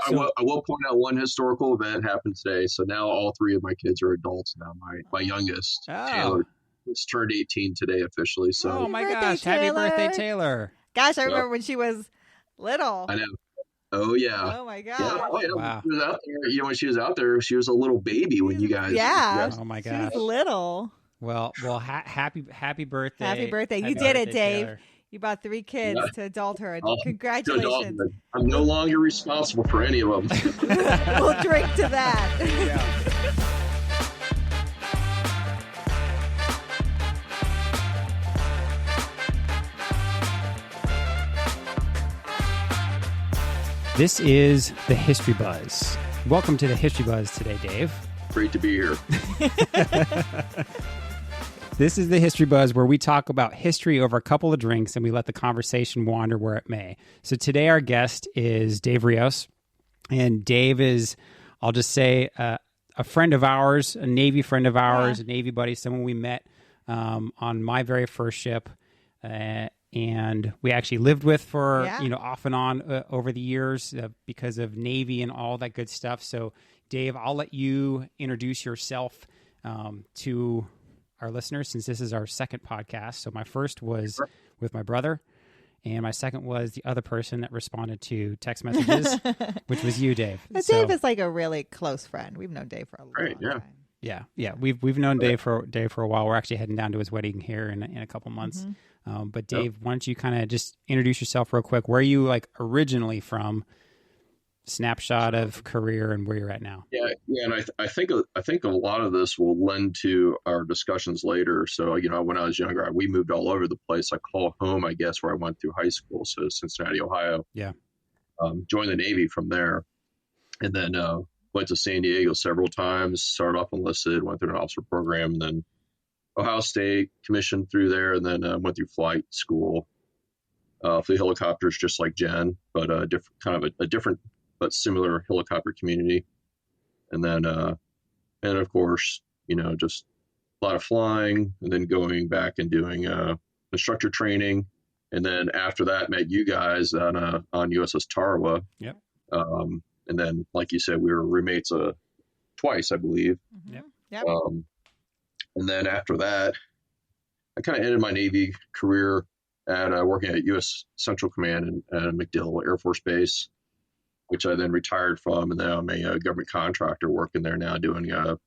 I will point out one historical event happened today. So now all three of my kids are adults now. My youngest, Taylor, was turned 18 today officially. So oh my gosh, happy birthday, Taylor! Gosh, I remember when she was little. I know. Oh yeah. Oh my gosh. Yeah. Oh, yeah. Wow. She was out there. When she was out there, she was a little baby when you guys. Yeah. Oh my She gosh. was little. Well, happy birthday. Happy birthday. Happy You did it, birthday, Dave. Taylor. You brought 3 kids to adulthood. To Congratulations. adulthood. I'm no longer responsible for any of them. We'll drink to that. Yeah. This is the History Buzz. Welcome to the History Buzz today, Dave. Great to be here. This is the History Buzz where we talk about history over a couple of drinks and we let the conversation wander where it may. So today our guest is Dave Rios. And Dave is, I'll just say, a friend of ours, a Navy friend of ours, a Navy buddy, someone we met on my very first ship. And we actually lived with for, off and on over the years because of Navy and all that good stuff. So, Dave, I'll let you introduce yourself to our listeners since this is our second podcast. So my first was with my brother, and my second was the other person that responded to text messages, which was you, Dave. Dave is like a really close friend. We've known Dave for a long time. Yeah. We've known Dave for a while. We're actually heading down to his wedding here in a couple months. Mm-hmm. But Dave, why don't you kind of just introduce yourself real quick? Where are you originally from? Snapshot of career and where you're at now. Yeah, and I think a lot of this will lend to our discussions later. So when I was younger, we moved all over the place. I call home, I guess, where I went through high school, so Cincinnati, Ohio. Yeah. Joined the Navy from there, and then went to San Diego several times. Started off enlisted, went through an officer program, and then Ohio State, commissioned through there, and then went through flight school. Flew helicopters just like Jen, but a different but similar helicopter community. And then, and of course, just a lot of flying, and then going back and doing instructor training. And then after that, met you guys on USS Tarawa. Yep. And then, like you said, we were roommates twice, I believe. Mm-hmm. Yep. And then after that, I kind of ended my Navy career at working at U.S. Central Command at MacDill Air Force Base, which I then retired from, and now I'm a government contractor working there now, doing kind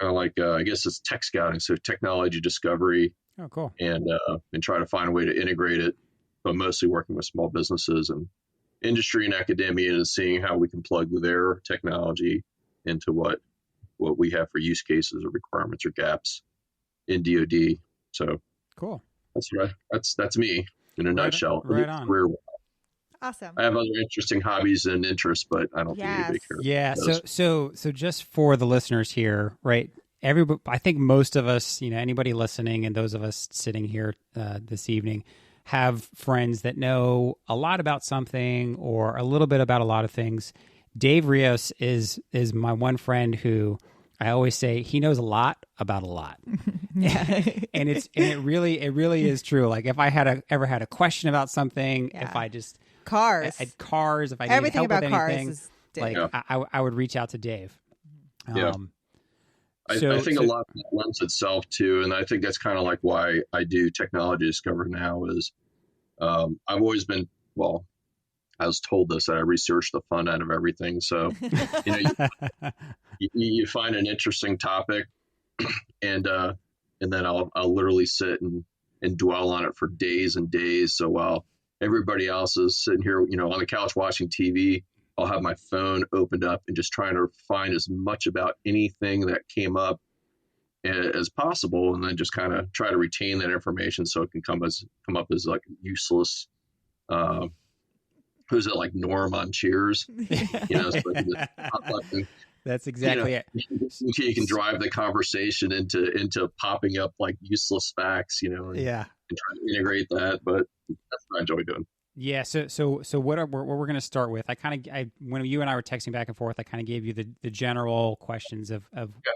of like I guess it's tech scouting, so technology discovery. Oh, cool. And try to find a way to integrate it, but mostly working with small businesses and industry and academia, and seeing how we can plug their technology into what we have for use cases or requirements or gaps in DoD. So cool. That's me in a nutshell. Right on. Career. Awesome. I have other interesting hobbies and interests, but I don't think anybody cares. Yeah. So just for the listeners here, right? I think most of us, anybody listening and those of us sitting here this evening have friends that know a lot about something or a little bit about a lot of things. Dave Rios is my one friend who I always say he knows a lot about a lot. Yeah. and it really is true. Like if I ever had a question about something, if I just cars, if I needed everything help about with cars anything, is Dave. I would reach out to Dave. Yeah. I think a lot of that lends itself to, and I think that's kind of like why I do technology discovery now is I've always been, I was told this, that I research the fun out of everything. So, you find an interesting topic and then I'll literally sit and dwell on it for days and days. So while everybody else is sitting here, on the couch watching TV, I'll have my phone opened up and just trying to find as much about anything that came up as possible, and then just kind of try to retain that information so it can come up as like useless. Who's it, like Norm on Cheers? So that's exactly it. You can drive the conversation into popping up like useless facts, and try to integrate that. But that's what I enjoy doing. Yeah. So what we're going to start with, when you and I were texting back and forth, I kind of gave you the general questions of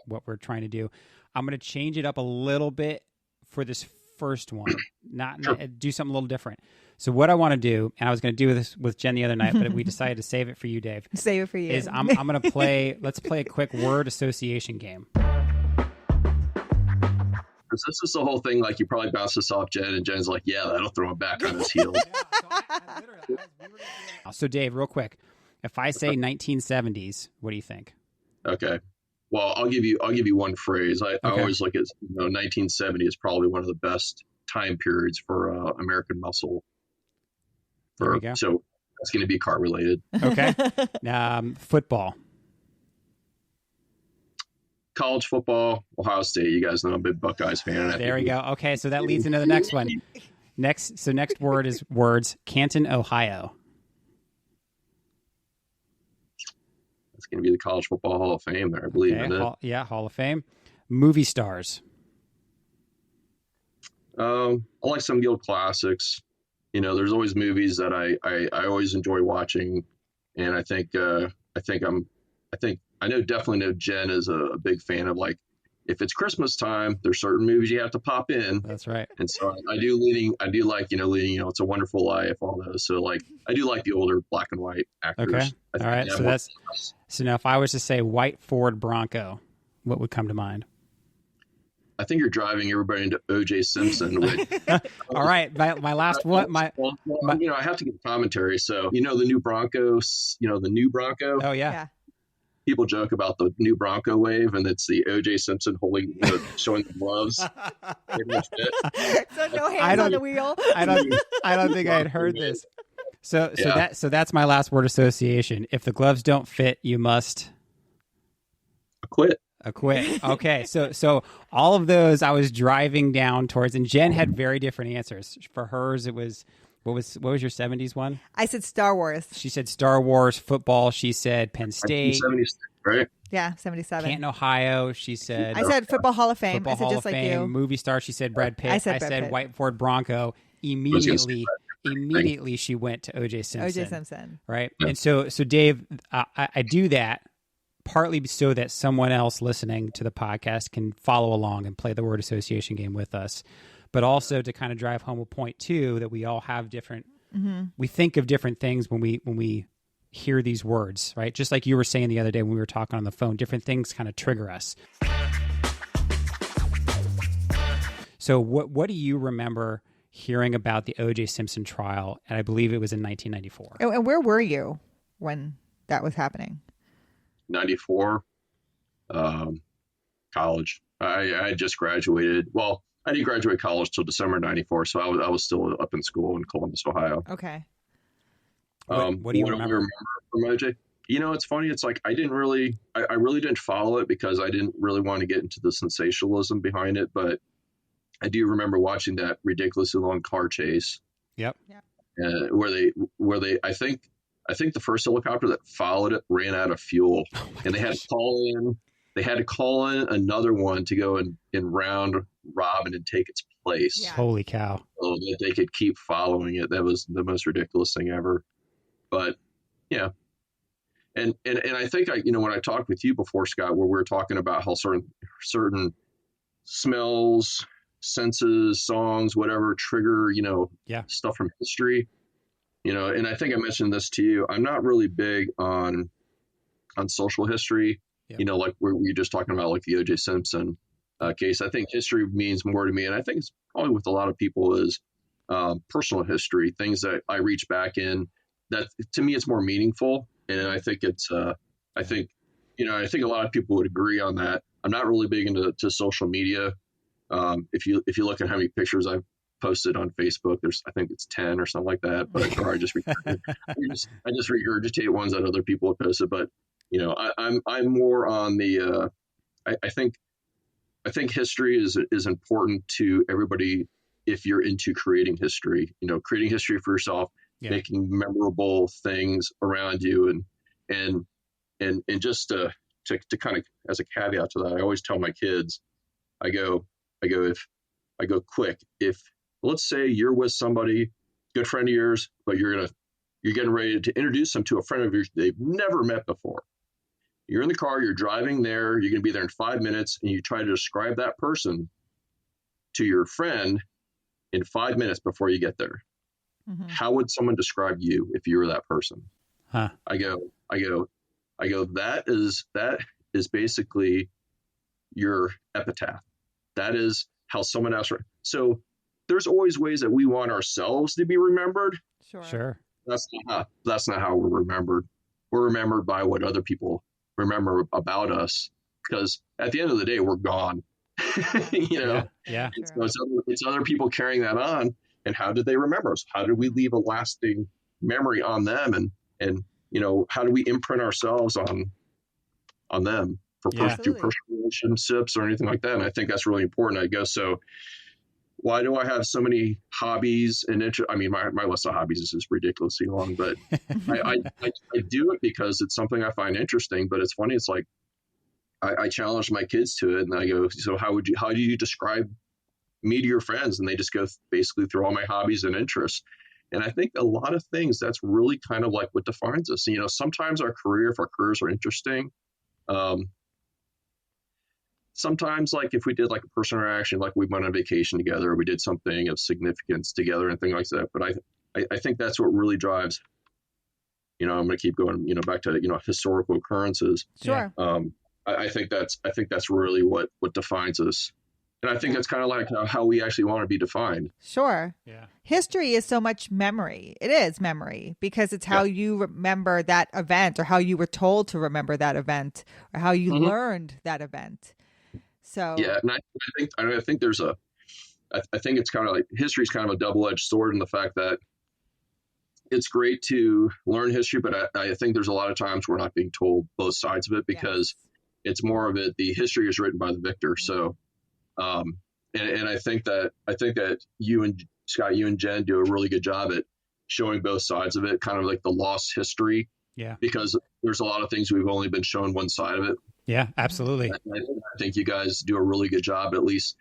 what we're trying to do. I'm going to change it up a little bit for this first one, not do something a little different. So what I want to do, and I was going to do this with Jen the other night, but we decided to save it for you, Dave. Save it for you. Is I'm going to play. Let's play a quick word association game. This is the whole thing. Like, you probably bounce this off Jen, and Jen's like, "Yeah, that'll throw him back on his heels." So Dave, real quick, if I say 1970s, what do you think? Okay. Well, I'll give you one phrase. I always look at 1970 is probably one of the best time periods for American muscle. There we go. So that's going to be car related. Okay. Football. College football, Ohio State. You guys know I'm a big Buckeyes fan. There we go. Okay, so that leads into the next one. Next word is words. Canton, Ohio. It's going to be the College Football Hall of Fame there, I believe in it. Hall of Fame. Movie stars. I like some guild classics. There's always movies that I always enjoy watching, and I definitely know Jen is a big fan of, like, if it's Christmas time, there's certain movies you have to pop in. That's right. And so I do like, It's a Wonderful Life, all those. So, like, I do like the older black and white actors. Okay. All right. So now if I was to say white Ford Bronco, what would come to mind? I think you're driving everybody into OJ Simpson. All right. My last one. I have to give commentary. So, the new Broncos, the new Bronco. Oh, yeah. People joke about the new Bronco wave, and it's the OJ Simpson holding, showing the gloves. So no hands on the wheel. I don't think I had heard this. So that's my last word association. If the gloves don't fit, you must acquit. Okay. So all of those I was driving down towards, and Jen had very different answers. For hers, it was. What was your 70s one? I said Star Wars. She said Star Wars. Football, she said Penn State. 76, right? Yeah, 77. Canton, Ohio, she said. I said Football Hall of Fame. Football I said Hall just of like Fame. you. Movie star, she said Brad Pitt. I said Brad Pitt. White Ford Bronco. Immediately she went to OJ Simpson. OJ Simpson. Right? Yeah. And so Dave, I do that partly so that someone else listening to the podcast can follow along and play the word association game with us, but also to kind of drive home a point too, that we all have different, we think of different things when we hear these words, right? Just like you were saying the other day when we were talking on the phone, different things kind of trigger us. So what do you remember hearing about the OJ Simpson trial? And I believe it was in 1994. And where were you when that was happening? 94, college. I had just graduated. Well, I didn't graduate college till December 94, so I was still up in school in Columbus, Ohio. Okay. What do you remember from OJ? It's funny. It's like I really didn't follow it because I didn't really want to get into the sensationalism behind it. But I do remember watching that ridiculously long car chase. Yep. Where they I think the first helicopter that followed it ran out of fuel, and they had to call in. They had to call in another one to go and round robin and take its place. Yeah. Holy cow! So that they could keep following it. That was the most ridiculous thing ever. But yeah, and I think when I talked with you before, Scott, where we were talking about how certain smells, senses, songs, whatever trigger stuff from history. And I think I mentioned this to you. I'm not really big on social history. Yep. Like we were just talking about, like the OJ Simpson case. I think history means more to me, and I think it's probably with a lot of people is personal history, things that I reach back in. That to me, it's more meaningful, and I think it's. I think a lot of people would agree on that. I'm not really big into social media. If you look at how many pictures I've posted on Facebook, I think it's 10 or something like that. But or I just regurgitate ones that other people have posted. But I'm more on the. I think history is important to everybody if you're into creating history. Creating history for yourself, making memorable things around you, and just to kind of as a caveat to that, I always tell my kids, I go quick. If let's say you're with somebody, good friend of yours, but you're getting ready to introduce them to a friend of yours they've never met before. You're in the car, you're driving there, you're going to be there in 5 minutes, and you try to describe that person to your friend in 5 minutes before you get there. how would someone describe you if you were that person? Huh. I go, that is basically your epitaph. That is how someone else. So there's always ways that we want ourselves to be remembered. Sure. That's not how we're remembered. We're remembered by what other people remember about us, because at the end of the day, we're gone. Yeah. So it's other people carrying that on. And how did they remember us? How did we leave a lasting memory on them? And how do we imprint ourselves on them through personal relationships or anything like that? And I think that's really important, I guess. So why do I have so many hobbies and interest? I mean, my list of hobbies is just ridiculously long, but I do it because it's something I find interesting. But it's funny. It's like I challenge my kids to it, and I go, so how do you describe me to your friends? And they just go basically through all my hobbies and interests. And I think a lot of things, that's really kind of like what defines us. Sometimes if our careers are interesting, sometimes like if we did like a personal interaction, like we went on vacation together, or we did something of significance together and things like that. But I think that's what really drives, I'm going to keep going, back to, historical occurrences. Sure. I think that's really what defines us. And I think that's kind of like how we actually want to be defined. Sure. Yeah. History is so much memory. It is memory because it's how you remember that event, or how you were told to remember that event, or how you learned that event. So and I think there's I think it's kind of like history is kind of a double-edged sword in the fact that it's great to learn history, but I think there's a lot of times we're not being told both sides of it, because it's more of it. The history is written by the victor. So. And I think that you and Scott, you and Jen do a really good job at showing both sides of it, kind of like the lost history. Yeah. Because there's a lot of things we've only been shown one side of it. Yeah, absolutely. I think you guys do a really good job at least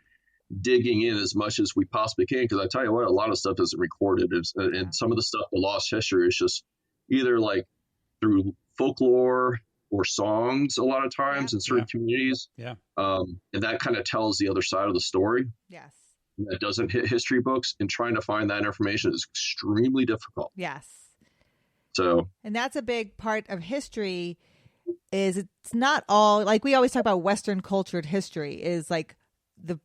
digging in as much as we possibly can. Because I tell you what, a lot of stuff isn't recorded. And some of the stuff, the lost history, is just either like through folklore or songs a lot of times in certain communities. Yeah. And that kind of tells the other side of the story. Yes. That doesn't hit history books, and trying to find that information is extremely difficult. Yes. So. And that's a big part of history, is it's not all, like we always talk about Western cultured history is like the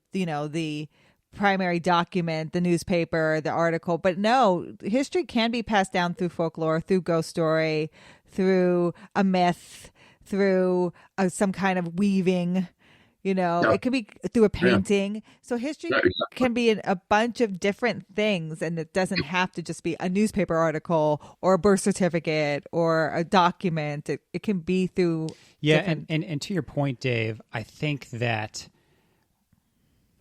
primary document, the newspaper, the article. But no, history can be passed down through folklore, through ghost story, through a myth, through some kind of weaving, it could be through a painting. So history can be a bunch of different things, and it doesn't have to just be a newspaper article or a birth certificate or a document. It can be through and to your point, Dave, I think that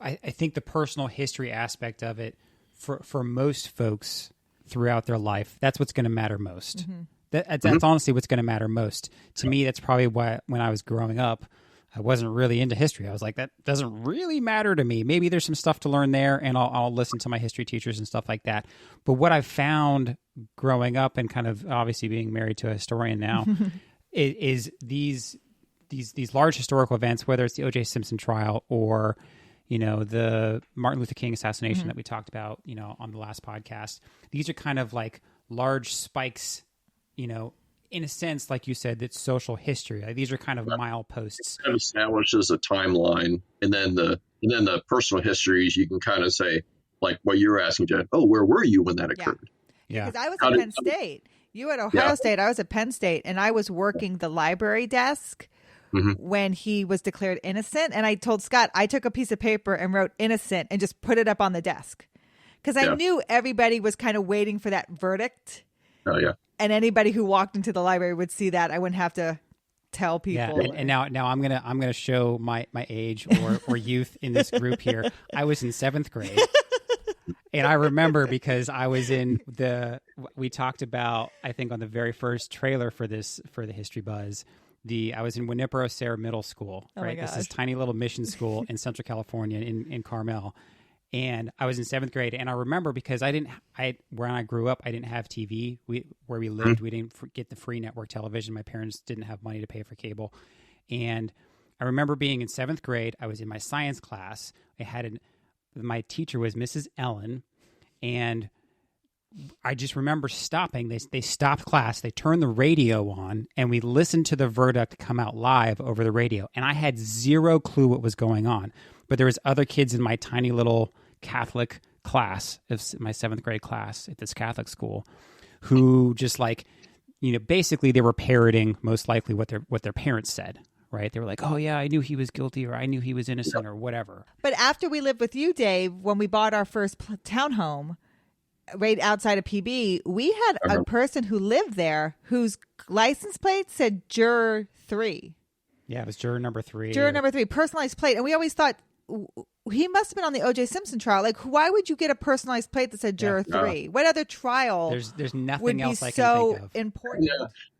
I think the personal history aspect of it for most folks throughout their life, that's what's going to matter most. Mm-hmm. That's honestly what's going to matter most. To me, that's probably why when I was growing up, I wasn't really into history. I was like, that doesn't really matter to me. Maybe there's some stuff to learn there, and I'll listen to my history teachers and stuff like that. But what I've found growing up and kind of obviously being married to a historian now is these large historical events, whether it's the OJ Simpson trial or the Martin Luther King assassination that we talked about, on the last podcast. These are kind of like large spikes, in a sense, like you said, that's social history. Like these are kind of mileposts. It kind of establishes a timeline, and then the personal histories you can kind of say, like what you were asking, Jen. Oh, where were you when that occurred? Yeah, because I was at Penn State. You at Ohio State. I was at Penn State, and I was working the library desk when he was declared innocent. And I told Scott, I took a piece of paper and wrote innocent and just put it up on the desk, because I knew everybody was kind of waiting for that verdict. Oh yeah. And anybody who walked into the library would see that. I wouldn't have to tell people. Yeah, and now I'm gonna show my age or youth in this group here. I was in 7th grade, and I remember because I was we talked about, I think on the very first trailer for the History Buzz, I was in Winipro Sarah Middle School. Right, this is tiny little mission school in Central California in Carmel. And I was in 7th grade, and I remember because when I grew up, I didn't have TV. Where we lived, we didn't get the free network television. My parents didn't have money to pay for cable. And I remember being in 7th grade. I was in my science class. My teacher was Mrs. Ellen, and I just remember stopping. They stopped class. They turned the radio on, and we listened to the verdict come out live over the radio. And I had zero clue what was going on. But there was other kids in my tiny little Catholic class, my 7th grade class at this Catholic school, who just like, basically they were parroting most likely what their parents said. Right? They were like, "Oh yeah, I knew he was guilty, or I knew he was innocent, or whatever." But after we lived with you, Dave, when we bought our first townhome right outside of PB, we had a person who lived there whose license plate said Juror 3. Yeah, it was juror number 3. Juror number 3, personalized plate, and we always thought he must have been on the OJ Simpson trial. Like, why would you get a personalized plate that said Juror 3? What other trial? There's nothing would else be I so can think of. important.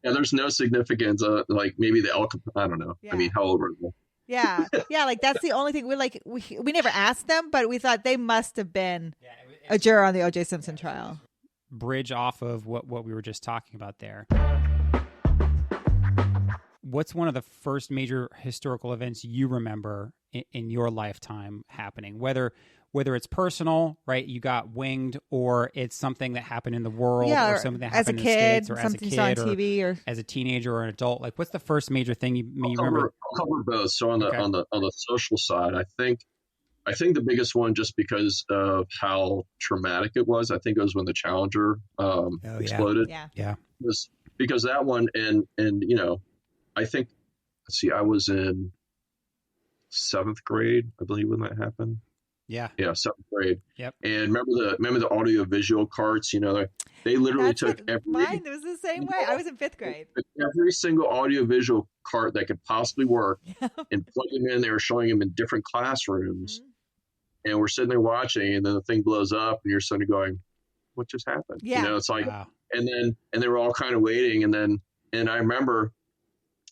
Yeah, there's no significance. Like maybe the elk. I don't know. Yeah. I mean, how old were they? Yeah. Like that's the only thing we never asked them, but we thought they must have been a juror on the OJ Simpson trial. Bridge off of what we were just talking about there. What's one of the first major historical events you remember in your lifetime happening? Whether it's personal, right? You got winged, or it's something that happened in the world, or something that happened in the States, or as a kid, you saw on TV, or as a teenager or an adult. Like, what's the first major thing you remember? I'll cover both. So on the social side, I think the biggest one, just because of how traumatic it was, I think it was when the Challenger exploded. Yeah. Was because that one, and I think, I was in 7th grade, I believe, when that happened. Yeah, 7th grade. Yep. And remember the audio visual carts. They literally took mine. It was the same way. I was in 5th grade. Every single audio visual cart that could possibly work, and plug them in. They were showing them in different classrooms, and we're sitting there watching, and then the thing blows up, and you're suddenly going, "What just happened?" Yeah. It's like, wow. and they were all kind of waiting, and I remember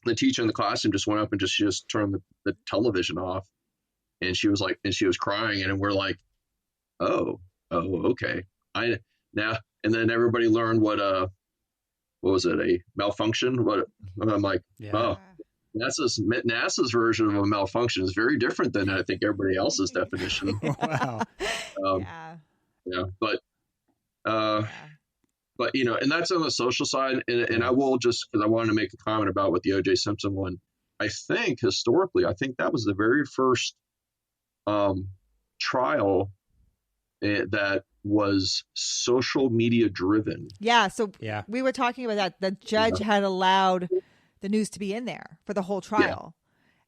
the teacher in the classroom just went up and just turned the television off, and she was crying, and we're like, oh, okay. And then everybody learned what was it, a malfunction? I'm like, oh, NASA's version of a malfunction is very different than I think everybody else's definition. Wow. But and that's on the social side, and I will, just because I wanted to make a comment about what the OJ Simpson one. I think historically, that was the very first trial that was social media driven. Yeah, so we were talking about that. The judge had allowed the news to be in there for the whole trial.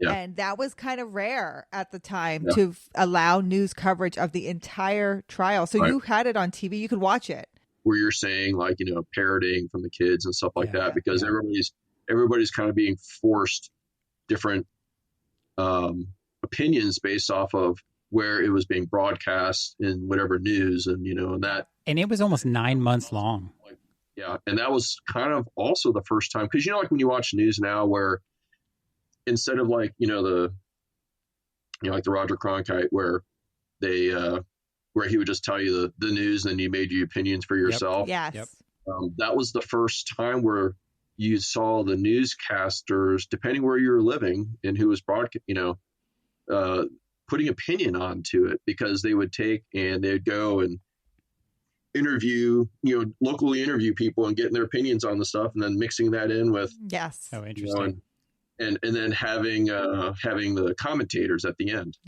Yeah. And that was kind of rare at the time to allow news coverage of the entire trial. So you had it on TV, you could watch it. Where you're saying, like, parroting from the kids and stuff like that, because everybody's kind of being forced different opinions based off of where it was being broadcast in whatever news, and and it was almost 9 months long. And that was kind of also the first time, because like when you watch news now, where instead of like like the Roger Cronkite, where they where he would just tell you the news, and then you made your opinions for yourself. Yes. Yep. That was the first time where you saw the newscasters, depending where you were living and who was putting opinion onto it, because they would take and they'd go and interview, locally interview people and getting their opinions on the stuff, and then mixing that in with Oh, interesting. And then having the commentators at the end.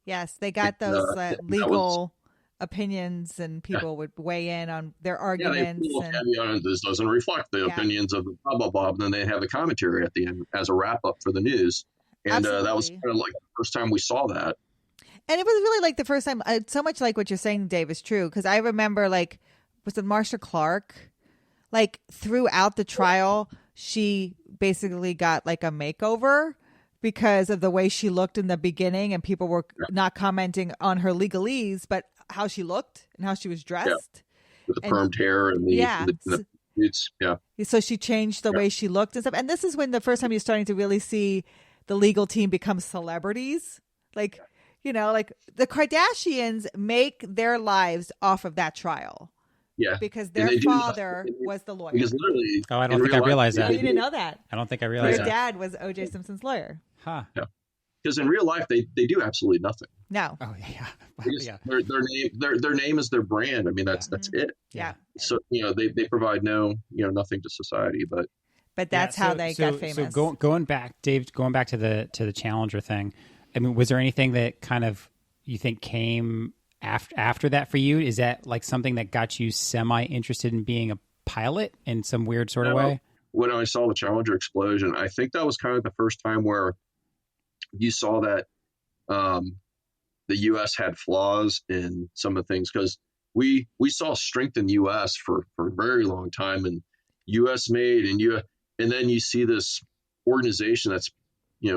Yes, they got those legal opinions, and people would weigh in on their arguments. This doesn't reflect the opinions of the blah, blah, blah. And then they have the commentary at the end as a wrap up for the news. And that was kind of like the first time we saw that. And it was really like the first time, so much like what you're saying, Dave, is true. Because I remember, was it Marsha Clark? Throughout the trial, she basically got a makeover because of the way she looked in the beginning, and people were not commenting on her legalese, but how she looked and how she was dressed. With the permed hair and the boots. So she changed the way she looked and stuff. And this is when the first time you're starting to really see the legal team become celebrities. The Kardashians make their lives off of that trial. Yeah. Because their father was the lawyer. Because literally. I don't think I realized that. You didn't know that. I don't think I realized Their that. dad was OJ Simpson's lawyer. Huh. Yeah. because in real life they do absolutely nothing. No. Oh yeah. Yeah. Their name is their brand. I mean, that's it. Yeah. So they provide nothing to society, but that's how they got famous. So going back, Dave, going back to the Challenger thing. I mean, was there anything that kind of you think came after that for you? Is that like something that got you semi interested in being a pilot in some weird sort of way? When I saw the Challenger explosion, I think that was kind of the first time where you saw that the U.S. had flaws in some of the things, because we saw strength in the U.S. for a very long time, and U.S. made, and then you see this organization that's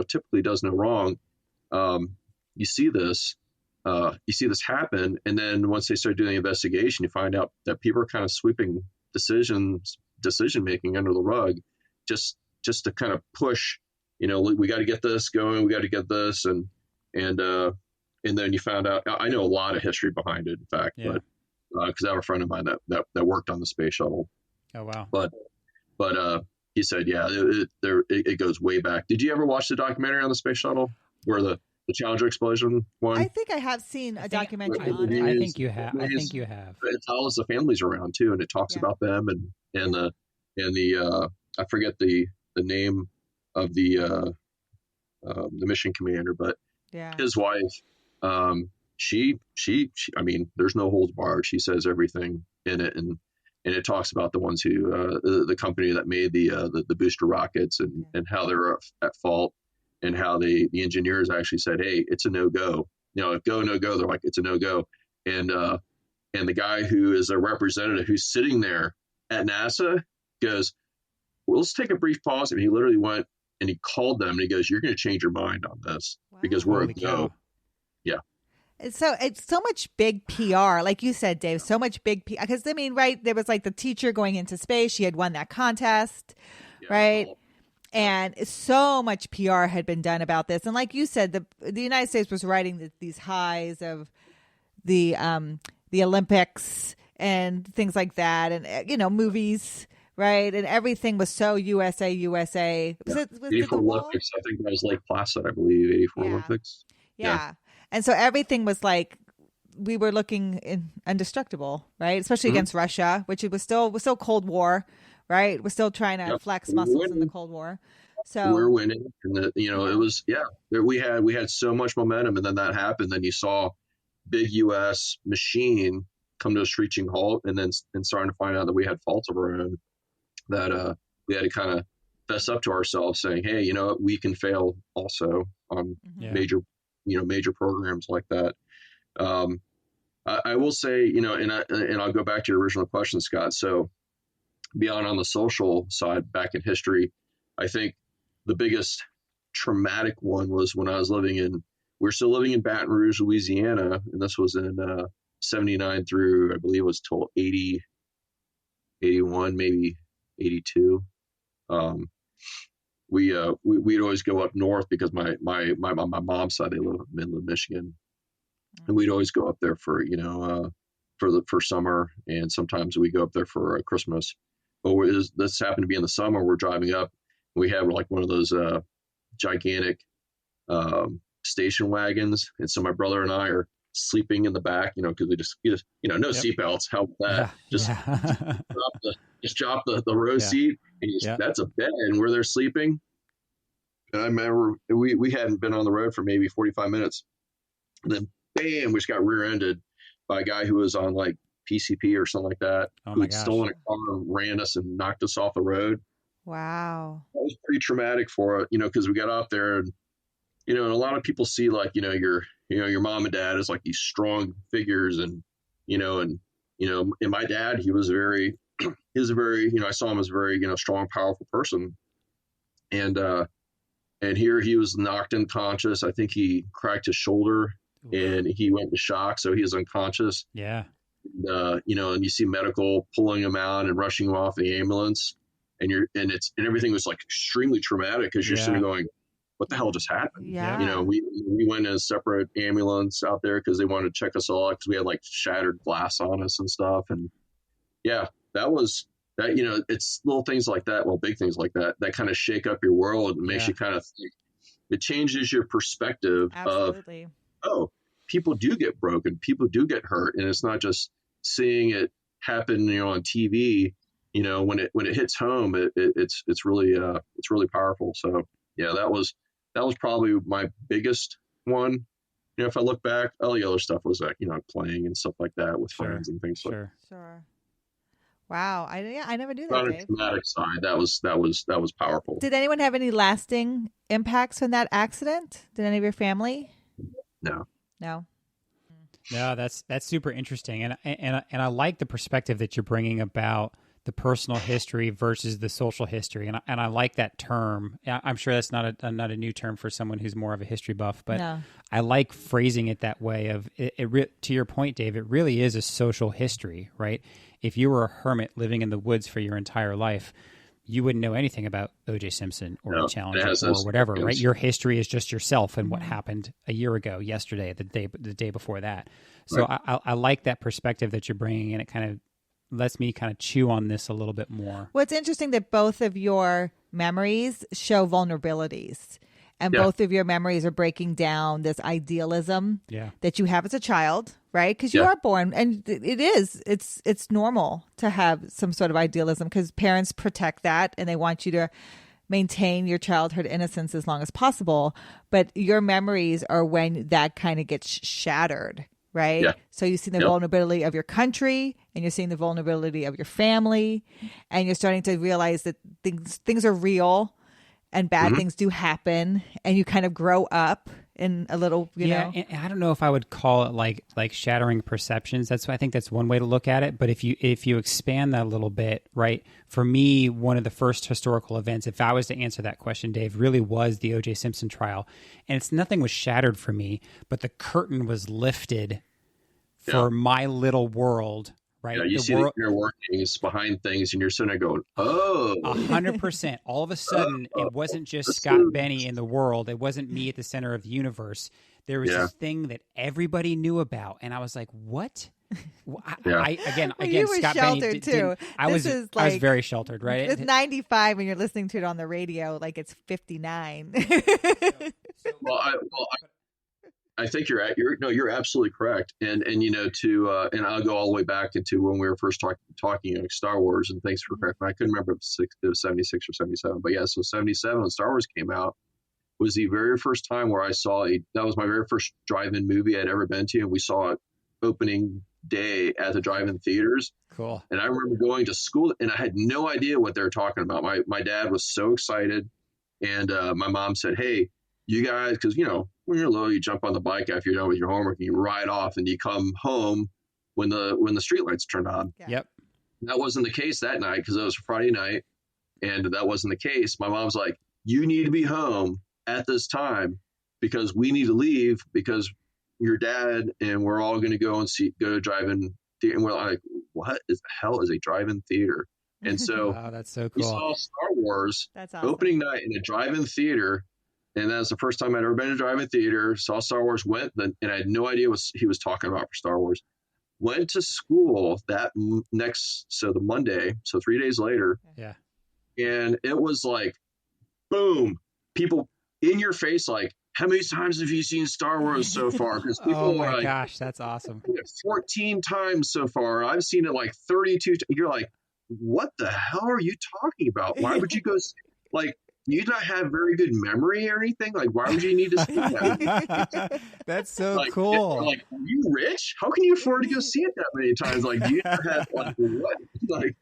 typically does no wrong. You see this happen, and then once they start doing the investigation, you find out that people are kind of sweeping decision making under the rug, just to kind of push. We got to get this going. We got to get this, and then you found out. I know a lot of history behind it, in fact, but because I have a friend of mine that worked on the space shuttle. Oh wow! But he said, it goes way back. Did you ever watch the documentary on the space shuttle where the Challenger explosion one? I think I have seen a documentary on it. I think you have. It follows the families around too, and it talks about them and the I forget the name of the mission commander, but his wife, she I mean, there's no holds barred. She says everything in it, and it talks about the ones who the company that made the booster rockets and how they're at fault, and how the engineers actually said, hey, it's a no-go. Go, no-go. They're like, it's a no-go. And the guy who is a representative who's sitting there at NASA goes, well, let's take a brief pause. And he literally went and he called them and he goes, you're going to change your mind on this because we're a go. Yeah. So it's so much big PR, like you said, Dave, so much big PR. Because, I mean, right, there was like the teacher going into space. She had won that contest, right? And so much PR had been done about this. And like you said, the United States was riding these highs of the Olympics and things like that. And, movies, right? And everything was so USA. Was it 84 Olympics. I think that was Lake Placid, I believe, 84 Olympics. Yeah. And so everything was like, we were looking indestructible, right? Especially against Russia, which it was still Cold War, right? We're still trying to flex muscles in the Cold War. So we're winning, and it was we had so much momentum, and then that happened. Then you saw big U.S. machine come to a screeching halt, and starting to find out that we had faults of our own, that we had to kind of fess up to ourselves, saying, hey, we can fail also on major programs like that. I will say, and I'll go back to your original question, Scott. So beyond on the social side, back in history, I think the biggest traumatic one was when we're still living in Baton Rouge, Louisiana, and this was in 79 through, I believe it was till 80, 81, maybe 82. We'd always go up north because my mom's side, they live in Midland, Michigan, and we'd always go up there for for summer, and sometimes we go up there for Christmas. But this happened to be in the summer. We're driving up. We have like one of those gigantic station wagons, and so my brother and I are sleeping in the back, because we just no seatbelts. How about that? Just drop the row seat, and that's a bed, and we're there sleeping. And I remember we hadn't been on the road for maybe 45 minutes, and then bam, we just got rear-ended by a guy who was on like PCP or something like that, who had stolen a car and ran us and knocked us off the road. Wow. That was pretty traumatic for, because we got out there and, and a lot of people see like, your mom and dad as like these strong figures, and my dad, he was a very, I saw him as a very, strong, powerful person. And here he was knocked unconscious. I think he cracked his shoulder and he went into shock. So he was unconscious. Yeah. And you see medical pulling him out and rushing him off the ambulance, and everything was like extremely traumatic, because you're sitting going, what the hell just happened? Yeah. We went in a separate ambulance out there because they wanted to check us all out, because we had like shattered glass on us and stuff. And that was that, it's little things like that. Well, big things like that kind of shake up your world and makes you kind of think, it changes your perspective Absolutely. of, oh, people do get broken, people do get hurt, and it's not just seeing it happen, on TV. When it hits home, it's really powerful. So yeah, that was probably my biggest one. If I look back, all the other stuff was playing and stuff like that with friends and things like that. Sure. Wow. I never knew that, On a Dave. traumatic side, that was powerful. Did anyone have any lasting impacts from that accident? Did any of your family? No. No, that's super interesting, and I like the perspective that you're bringing about the personal history versus the social history, and I like that term. I'm sure that's not a new term for someone who's more of a history buff, but No. I like phrasing it that way. Of to your point, Dave, it really is a social history, right? If you were a hermit living in the woods for your entire life, you wouldn't know anything about OJ Simpson or the Challenger or whatever, right? Your history is just yourself and what happened a year ago, yesterday, the day before that. So right. I like that perspective that you're bringing, and it kind of lets me kind of chew on this a little bit more. Well, it's interesting that both of your memories show vulnerabilities, and both of your memories are breaking down this idealism that you have as a child, right? Because you are born, and it's normal to have some sort of idealism because parents protect that and they want you to maintain your childhood innocence as long as possible. But your memories are when that kind of gets shattered, right? Yeah. So you see the vulnerability of your country, and you're seeing the vulnerability of your family, and you're starting to realize that things are real and bad things do happen, and you kind of grow up in a little, you know. And I don't know if I would call it like shattering perceptions. I think that's one way to look at it. But if you expand that a little bit, right? For me, one of the first historical events, if I was to answer that question, Dave, really was the OJ Simpson trial. And nothing was shattered for me, but the curtain was lifted for my little world. Right. Yeah, you see the inner workings behind things, and you're sitting there going, "Oh, 100%." All of a sudden, it wasn't just Scott Benny in the world. It wasn't me at the center of the universe. There was this thing that everybody knew about, and I was like, "What?" Again, you were Scott sheltered Benny too. I was very sheltered, right? It's 95, and you're listening to it on the radio like it's 59. I think you're absolutely correct, and and I'll go all the way back into when we were first talking Star Wars, and thanks for correcting. I couldn't remember if it was 76 or 77, but yeah, so 77 when Star Wars came out was the very first time where I saw that was my very first drive-in movie I'd ever been to, and we saw it opening day at the drive-in theaters. Cool. And I remember going to school, and I had no idea what they were talking about. My dad was so excited, and my mom said, "Hey, you guys," because when you're little, you jump on the bike after you're done with your homework and you ride off, and you come home when the streetlights turn on. Yeah. Yep. That wasn't the case that night because it was Friday night, and that wasn't the case. My mom's like, "You need to be home at this time because we need to leave because your dad and we're all going to go to drive-in theater." And we're like, "What the hell is a drive-in theater?" And so wow, that's so cool. We saw Star Wars opening night in a drive-in theater. And that's the first time I'd ever been to a drive-in theater. Saw Star Wars, and I had no idea what he was talking about for Star Wars. Went to school the Monday, so 3 days later. Yeah. And it was like, boom, people in your face, like, how many times have you seen Star Wars so far? Because people oh my gosh, that's awesome. 14 times so far. I've seen it like 32. You're like, what the hell are you talking about? Why would you go you not have very good memory or anything? Like, why would you need to see that? That's so cool. Are you rich? How can you afford to go see it that many times? Like, do you have what? Like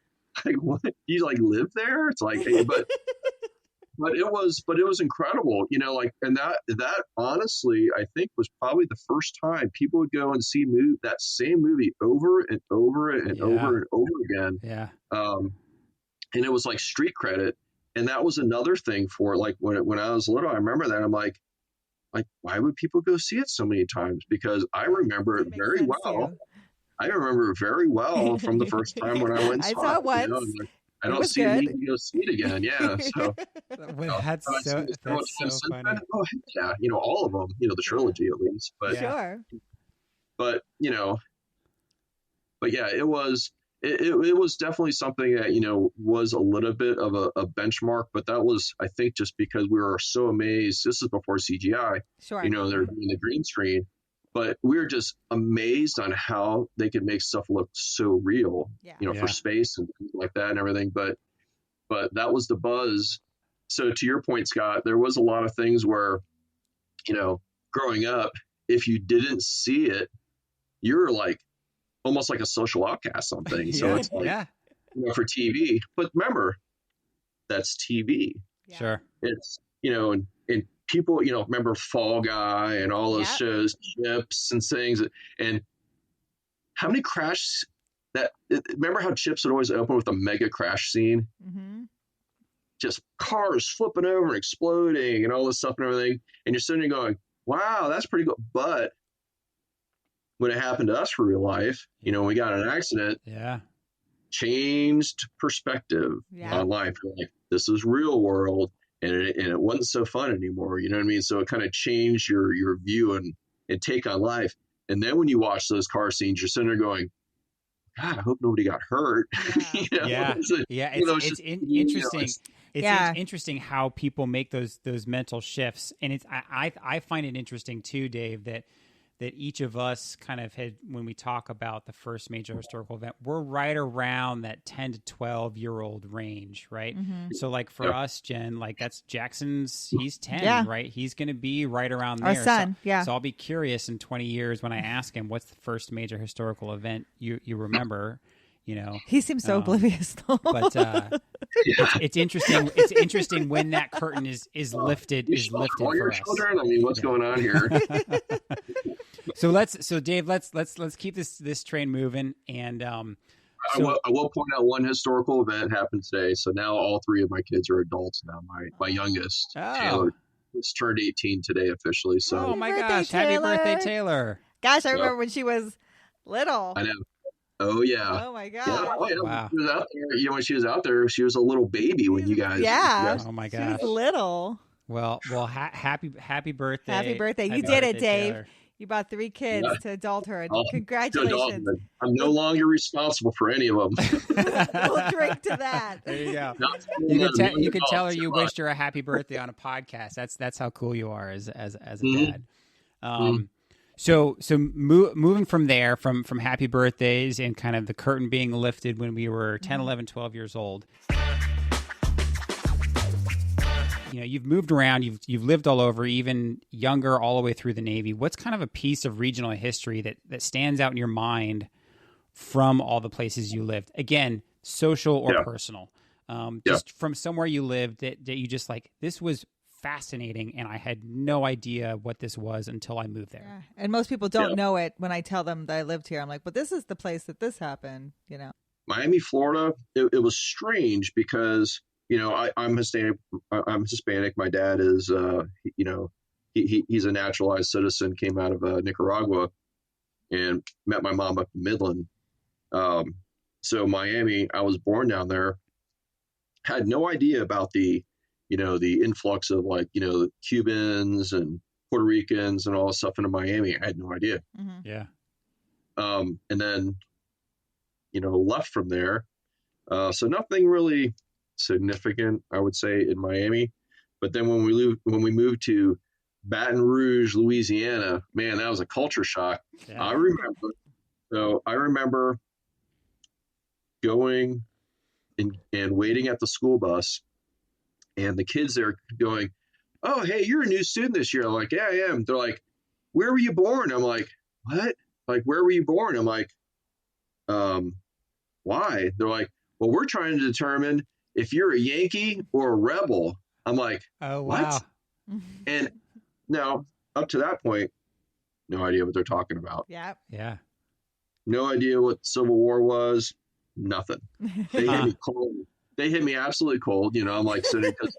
what? You live there? It's like, hey, but it was incredible, and that honestly, I think was probably the first time people would go and see that same movie over and over and over and over again. Yeah. And it was like street credit. And that was another thing for when I was little. I remember that I'm like, why would people go see it so many times? Because I remember it very well. I remember it very well from the first time when I went. I saw it once. I don't see a need to go see it again. Yeah. So that's so funny. Oh yeah, all of them. The trilogy at least. But sure. But yeah, it was. it was definitely something that, was a little bit of a benchmark, but that was, I think, just because we were so amazed. This is before CGI, Sure. they're doing the green screen, but we were just amazed on how they could make stuff look so real, for space and things like that and everything. But that was the buzz. So to your point, Scott, there was a lot of things where, growing up, if you didn't see it, you're like almost like a social outcast on things. So it's like, for TV, but remember, that's TV. Sure. It's, and people, remember Fall Guy and all those shows, Chips and things. And how many remember how Chips would always open with a mega crash scene? Mm-hmm. Just cars flipping over and exploding and all this stuff and everything. And you're sitting there going, wow, that's pretty good. But when it happened to us for real life, we got in an accident, changed perspective on life. You're like, this is real world, and it wasn't so fun anymore. You know what I mean? So it kind of changed your view and take on life. And then when you watch those car scenes, you're sitting there going, God, I hope nobody got hurt. It's interesting. It's interesting how people make those mental shifts, and I find it interesting too, Dave, that each of us kind of had, when we talk about the first major historical event, we're right around that 10 to 12-year-old range, right? Mm-hmm. So like for us, Jen, like that's he's 10, right? He's going to be right around there. Our son, So I'll be curious in 20 years when I ask him, what's the first major historical event you remember? He seems so oblivious though. But it's interesting. It's interesting when that curtain is lifted. Is lifted all for your us. children. I mean, what's going on here? So Dave, let's keep this train moving. And I will point out one historical event happened today. So now all three of my kids are adults now. My youngest, Taylor, just turned 18 today officially. So oh my gosh, happy birthday, Taylor! Gosh, I remember when she was little. I know. Oh yeah. Oh my god. Yeah. Oh, yeah. Wow. She was out there. When she was out there, she was a little baby when you guys. Yeah. Oh my She gosh. was little. Well, happy birthday. Happy birthday. Happy You did it, birthday, Dave. Taylor. You bought 3 kids to adulthood. To Congratulations. adulthood. I'm no longer responsible for any of them. We'll drink to that. There you go. You can tell her you wished her a happy birthday on a podcast. That's how cool you are as a dad. So moving from there, from happy birthdays and kind of the curtain being lifted when we were 10, 11, 12 years old. You've moved around, you've lived all over, even younger, all the way through the Navy. What's kind of a piece of regional history that stands out in your mind from all the places you lived? Again, social or personal. Just from somewhere you lived that you just like, this was fascinating, and I had no idea what this was until I moved there. Yeah. And most people don't know it when I tell them that I lived here. I'm like, but this is the place that this happened, Miami, Florida, it was strange because, I'm Hispanic. I'm Hispanic. My dad is, he's a naturalized citizen, came out of Nicaragua, and met my mom up in Midland. So Miami, I was born down there, had no idea about the influx of the Cubans and Puerto Ricans and all this stuff into Miami. I had no idea. Mm-hmm. Yeah. And then, left from there. So nothing really significant, I would say, in Miami. But then when we moved to Baton Rouge, Louisiana, man, that was a culture shock. Yeah. I remember going and waiting at the school bus, and the kids there going, "Oh, hey, you're a new student this year." I'm like, "Yeah, I am." They're like, "Where were you born?" I'm like, "What? Like, where were you born?" I'm like, "Why?" They're like, "Well, we're trying to determine if you're a Yankee or a rebel." I'm like, "Oh, wow." What? And now, up to that point, no idea what they're talking about. Yeah. Yeah. No idea what Civil War was. Nothing. They hit me cold. They hit me absolutely cold. I'm like sitting because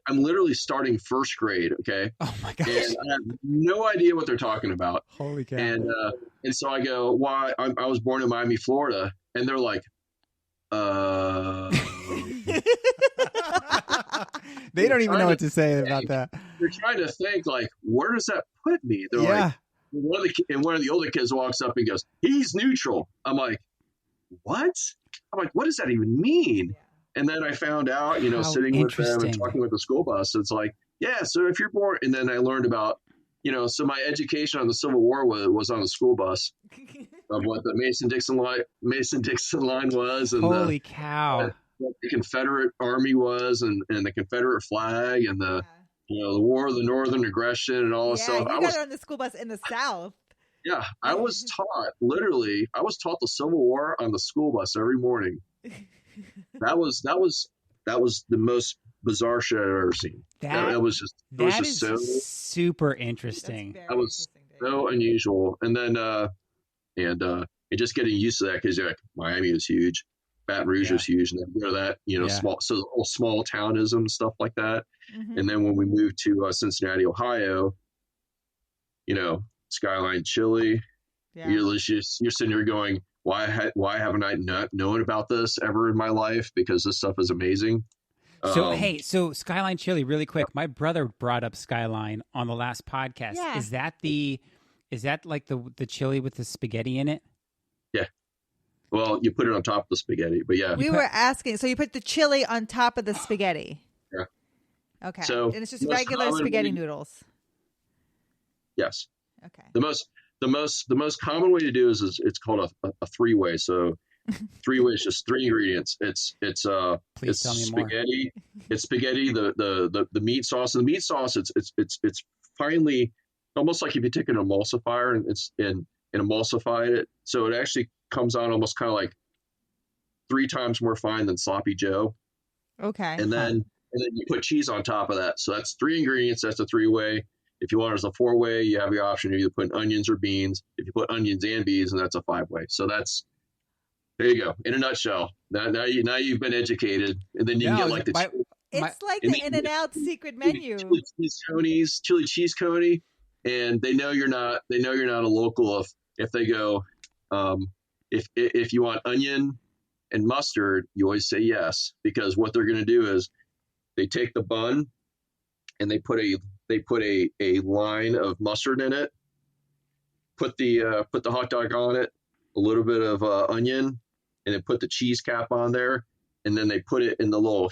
I'm literally starting first grade. Okay. Oh my gosh. And I have no idea what they're talking about. Holy cow. And so I go, "Why? I was born in Miami, Florida," and they're like, They don't even know what to say about that. They're trying to think like, where does that put me? They're like, one of the older kids walks up and goes, "He's neutral." I'm like, what? I'm like, what does that even mean? And then I found out, How sitting with them and interesting. talking with the school bus, it's like, yeah, so if you're born, and then I learned about, so my education on the Civil War was on the school bus of what the Mason-Dixon line was, and Holy cow. what the Confederate Army was, and the Confederate flag, and the War of the Northern Aggression and all this stuff. You got it on the school bus in the South. Yeah, I was taught the Civil War on the school bus every morning. That was the most bizarre shit I've ever seen. That was just so super interesting. That was so unusual. And then and just getting used to that, because Miami is huge, Baton Rouge is huge, and then that small townism, stuff like that. Mm-hmm. And then when we moved to Cincinnati, Ohio, Skyline chili. Yeah. You're sitting here going, why haven't I not known about this ever in my life? Because this stuff is amazing. So Skyline chili, really quick. My brother brought up Skyline on the last podcast. Yeah. Is that like the chili with the spaghetti in it? Yeah. Well, you put it on top of the spaghetti, but yeah. We were asking, so you put the chili on top of the spaghetti. Yeah. Okay. So and it's just regular spaghetti noodles. Yes. Okay. The most common way to do is it's called a three-way. So three-way is just three ingredients. It's spaghetti. It's spaghetti, the meat sauce. And the meat sauce, it's finely, almost like if you take an emulsifier and emulsified it. So it actually comes out almost kind of like 3 times more fine than sloppy Joe. Okay. And then you put cheese on top of that. So that's 3 ingredients. That's a 3-way. If you want it as a 4-way, you have the option of either putting onions or beans. If you put onions and beans, then that's a 5-way. So there you go. In a nutshell. Now you've been educated, and then you can get like it's like the In-N-Out secret menu. Chili cheese coney, and they know you're not a local if they go, if you want onion and mustard, you always say yes, because what they're going to do is they take the bun and they put a line of mustard in it, put the hot dog on it, a little bit of onion, and then put the cheese cap on there, and then they put it in the little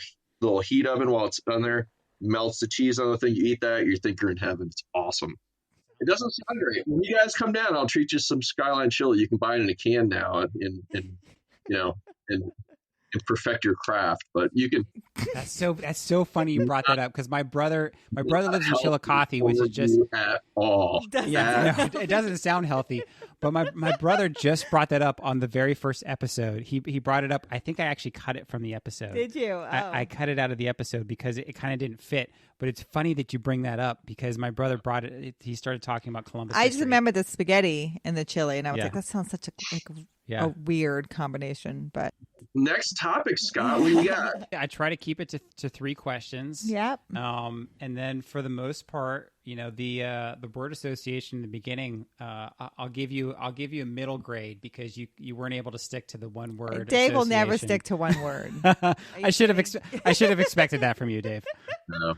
heat oven while it's on there, melts the cheese on the thing. You eat that, you think you're in heaven. It's awesome. It doesn't sound great. When you guys come down, I'll treat you some Skyline chili. You can buy it in a can now, and perfect your craft. But you can. That's so funny you brought that up, because my brother lives in Chillicothe, which is just at all. Yeah, no, it doesn't sound healthy. But my brother just brought that up on the very first episode. He brought it up. I think I actually cut it from the episode. Did you? Oh. I cut it out of the episode because it kind of didn't fit. But it's funny that you bring that up, because my brother brought it. He started talking about Columbus. I just remember the spaghetti and the chili, and I was like, that sounds such a weird combination. But next topic, Scott, what do you got? I try to keep it to 3 questions. Yep. And then for the most part, the word association in the beginning, I'll give you a middle grade, because you weren't able to stick to the one word. Dave will never stick to one word. I should have expected that from you, Dave. No.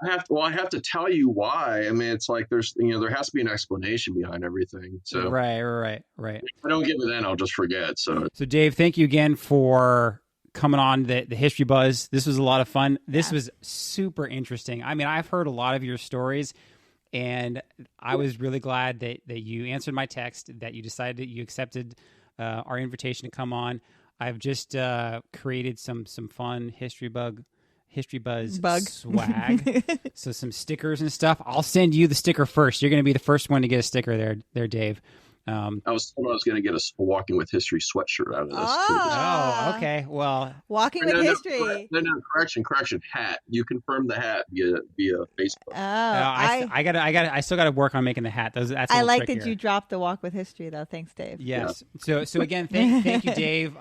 I have to tell you why. I mean, it's like there has to be an explanation behind everything. So right. If I don't give it, then I'll just forget. So Dave, thank you again for coming on the History Buzz. This was a lot of fun. This was super interesting. I mean, I've heard a lot of your stories, and I was really glad that you answered my text, that you decided that you accepted our invitation to come on. I've just created some fun History Buzz swag. So some stickers and stuff. I'll send you the sticker first. You're going to be the first one to get a sticker there, Dave. I was told I was going to get a Walking with History sweatshirt out of this. Oh, okay. Well, Walking with History. No, correction. Hat. You confirmed the hat via Facebook. I still got to work on making the hat. I like trickier. That you dropped the Walk with History, though. Thanks, Dave. Yes. Yeah. So again, thank you, Dave.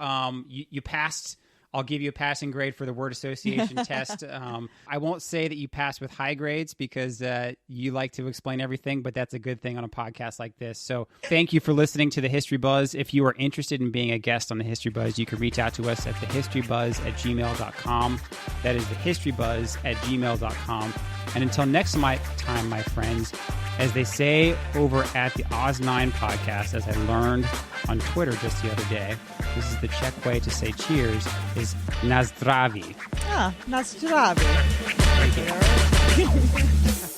You passed. I'll give you a passing grade for the word association test. I won't say that you passed with high grades, because you like to explain everything, but that's a good thing on a podcast like this. So thank you for listening to The History Buzz. If you are interested in being a guest on The History Buzz, you can reach out to us at thehistorybuzz@gmail.com. That is thehistorybuzz@gmail.com. And until next time, my friends, as they say over at the Oz9 podcast, as I learned on Twitter just the other day, this is the Czech way to say cheers, is na zdraví. Na zdraví. Thank you.